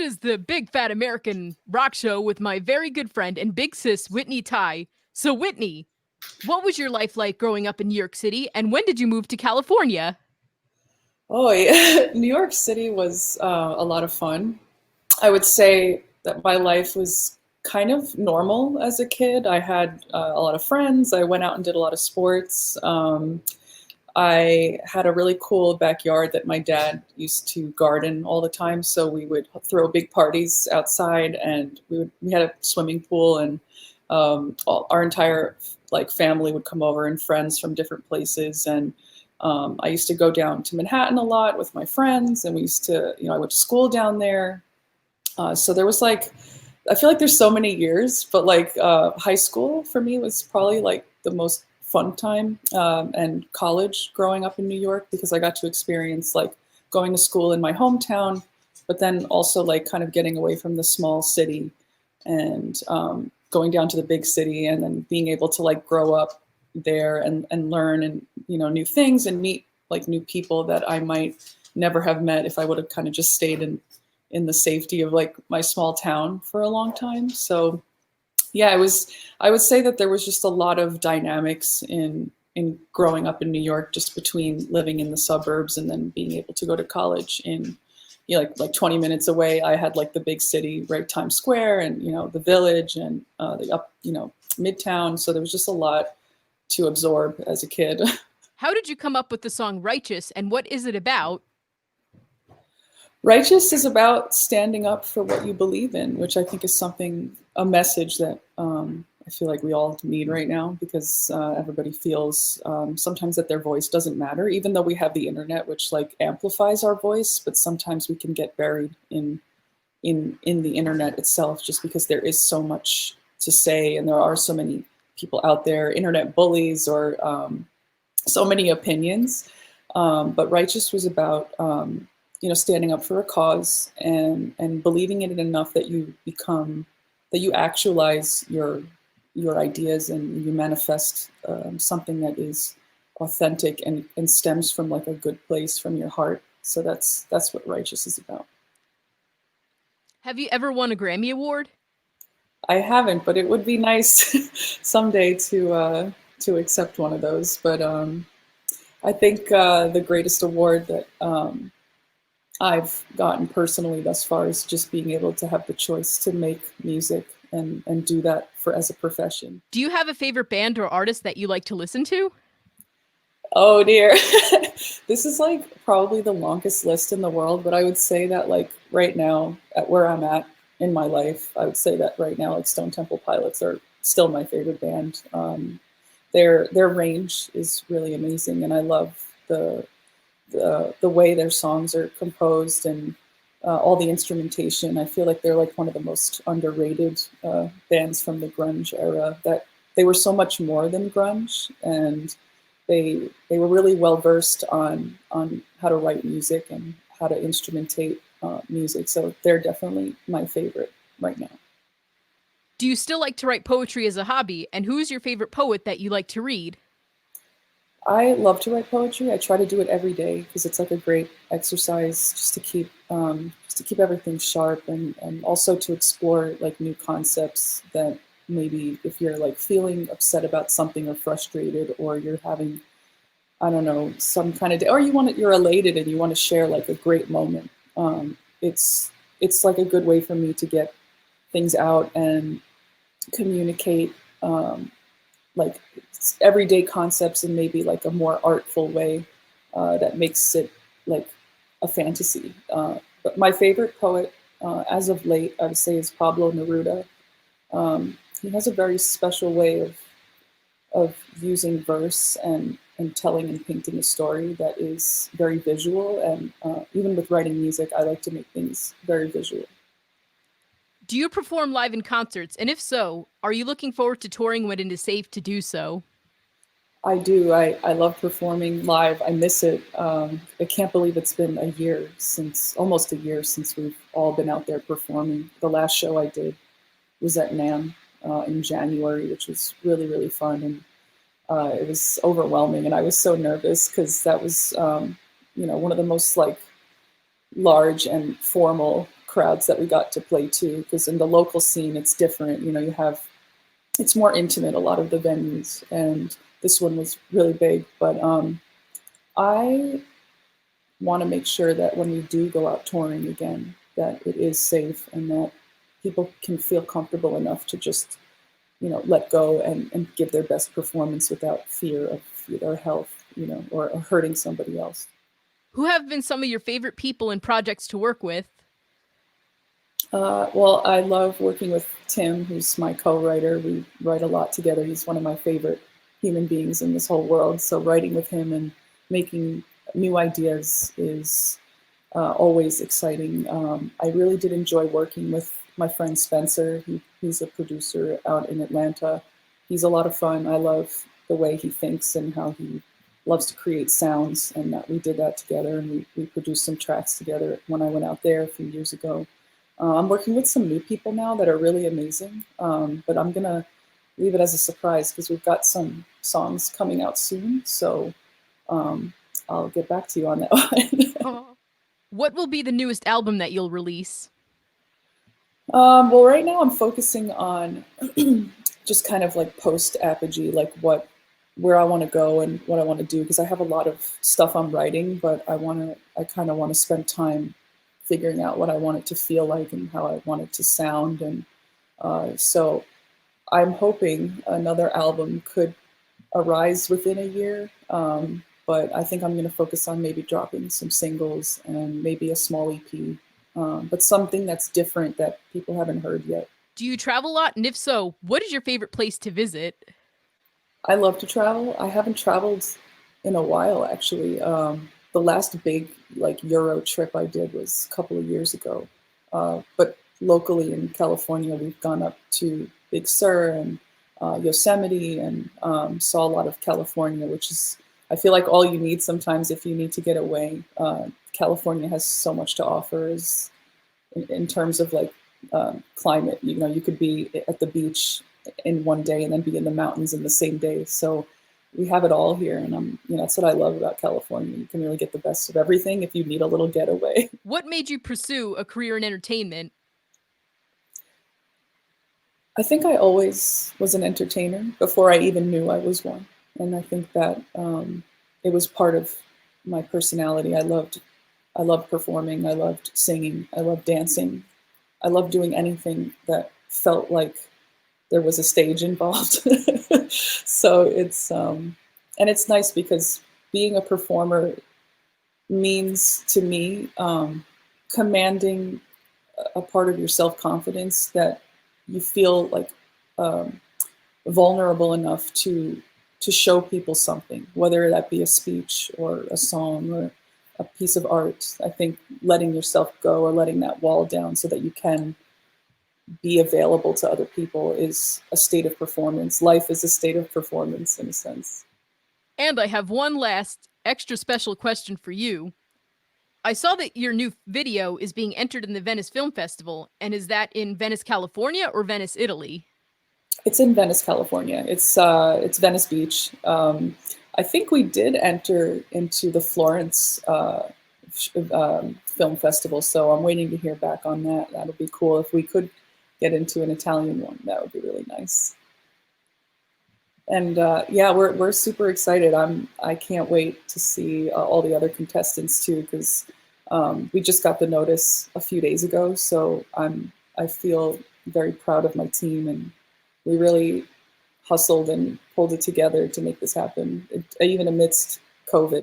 is the Big Fat American Rock Show with my very good friend and big sis, Whitney Tai. So, Whitney, what was your life like growing up in New York City, and when did you move to California? Oh, yeah. New York City was a lot of fun. I would say that my life was kind of normal as a kid. I had a lot of friends. I went out and did a lot of sports. I had a really cool backyard that my dad used to garden all the time. So we would throw big parties outside, and we had a swimming pool, and our entire like family would come over and friends from different places. And I used to go down to Manhattan a lot with my friends, and we used to, I went to school down there. So there was like, I feel like there's so many years, but like high school for me was probably like the most fun time, and college growing up in New York, because I got to experience like going to school in my hometown, but then also like kind of getting away from the small city and going down to the big city, and then being able to like grow up there and learn and new things and meet like new people that I might never have met if I would have kind of just stayed in the safety of like my small town for a long time. So yeah, it was, I would say that there was just a lot of dynamics in growing up in New York, just between living in the suburbs and then being able to go to college in, like 20 minutes away. I had like the big city, right, Times Square, and the Village, and the up, Midtown. So there was just a lot to absorb as a kid. How did you come up with the song Righteous, and what is it about? Righteous is about standing up for what you believe in, which I think is a message that I feel like we all need right now, because everybody feels sometimes that their voice doesn't matter, even though we have the internet, which like amplifies our voice. But sometimes we can get buried in the internet itself, just because there is so much to say, and there are so many people out there, internet bullies, or so many opinions. But Righteous was about standing up for a cause, and believing in it enough that you actualize your ideas, and you manifest something that is authentic and stems from like a good place from your heart. So that's what Righteous is about. Have you ever won a Grammy Award? I haven't, but it would be nice someday to accept one of those. But I think the greatest award that I've gotten personally thus far is just being able to have the choice to make music and do that for as a profession. Do you have a favorite band or artist that you like to listen to? Oh dear. This is like probably the longest list in the world, but I would say that like right now, at where I'm at in my life, I would say that right now, like Stone Temple Pilots are still my favorite band. Their range is really amazing, and I love the way their songs are composed, and all the instrumentation. I feel like they're like one of the most underrated bands from the grunge era. That they were so much more than grunge, and they were really well versed on how to write music and how to instrumentate music. So they're definitely my favorite right now. Do you still like to write poetry as a hobby? And who's your favorite poet that you like to read? I love to write poetry. I try to do it every day because it's like a great exercise just to keep everything sharp, and also to explore like new concepts that maybe if you're like feeling upset about something or frustrated, or you're having, I don't know, some kind of day, or you're elated and you want to share like a great moment. It's like a good way for me to get things out and communicate like everyday concepts in maybe like a more artful way that makes it like a fantasy. But my favorite poet as of late, I would say, is Pablo Neruda. He has a very special way of using verse and telling and painting a story that is very visual. And even with writing music, I like to make things very visual. Do you perform live in concerts? And if so, are you looking forward to touring when it is safe to do so? I do. I love performing live. I miss it. I can't believe it's been almost a year since we've all been out there performing. The last show I did was at NAMM in January, which was really, really fun. And it was overwhelming. And I was so nervous because that was, one of the most like large and formal crowds that we got to play to, because in the local scene it's different. You know, it's more intimate, a lot of the venues, and this one was really big. But I want to make sure that when we do go out touring again, that it is safe and that people can feel comfortable enough to just, you know, let go and give their best performance without fear of their health, you know, or hurting somebody else. Who have been some of your favorite people and projects to work with? Well, I love working with Tim, who's my co-writer. We write a lot together. He's one of my favorite human beings in this whole world. So writing with him and making new ideas is always exciting. I really did enjoy working with my friend Spencer. He's a producer out in Atlanta. He's a lot of fun. I love the way he thinks and how he loves to create sounds, and that we did that together, and we produced some tracks together when I went out there a few years ago. I'm working with some new people now that are really amazing, but I'm gonna leave it as a surprise because we've got some songs coming out soon, so I'll get back to you on that one. What will be the newest album that you'll release? Well, right now I'm focusing on just kind of like post Apogee, like where I want to go and what I want to do, because I have a lot of stuff I'm writing, but I kind of want to spend time figuring out what I want it to feel like and how I want it to sound. And so I'm hoping another album could arise within a year. But I think I'm going to focus on maybe dropping some singles and maybe a small EP, but something that's different that people haven't heard yet. Do you travel a lot? And if so, what is your favorite place to visit? I love to travel. I haven't traveled in a while, actually. The last big like Euro trip I did was a couple of years ago. But locally in California, we've gone up to Big Sur and Yosemite, and saw a lot of California, which is, I feel like, all you need sometimes if you need to get away. California has so much to offer in terms of like climate. You know, you could be at the beach in one day and then be in the mountains in the same day. So we have it all here, and that's what I love about California. You can really get the best of everything if you need a little getaway. What made you pursue a career in entertainment? I think I always was an entertainer before I even knew I was one, and I think that it was part of my personality. I loved performing. I loved singing. I loved dancing. I loved doing anything that felt like there was a stage involved. So it's nice because being a performer means to me commanding a part of your self-confidence that you feel like vulnerable enough to show people something, whether that be a speech or a song or a piece of art. I think letting yourself go or letting that wall down so that you can be available to other people is a state of performance. Life is a state of performance in a sense. And I have one last extra special question for you. I saw that your new video is being entered in the Venice Film Festival, and is that in Venice, California or Venice, Italy? It's in Venice, California. It's Venice Beach. I think we did enter into the Florence Film Festival, so I'm waiting to hear back on that. That'll be cool. If we could get into an Italian one, that would be really nice. And yeah, we're super excited. I can't wait to see all the other contestants too, because we just got the notice a few days ago. So I feel very proud of my team, and we really hustled and pulled it together to make this happen, even amidst COVID.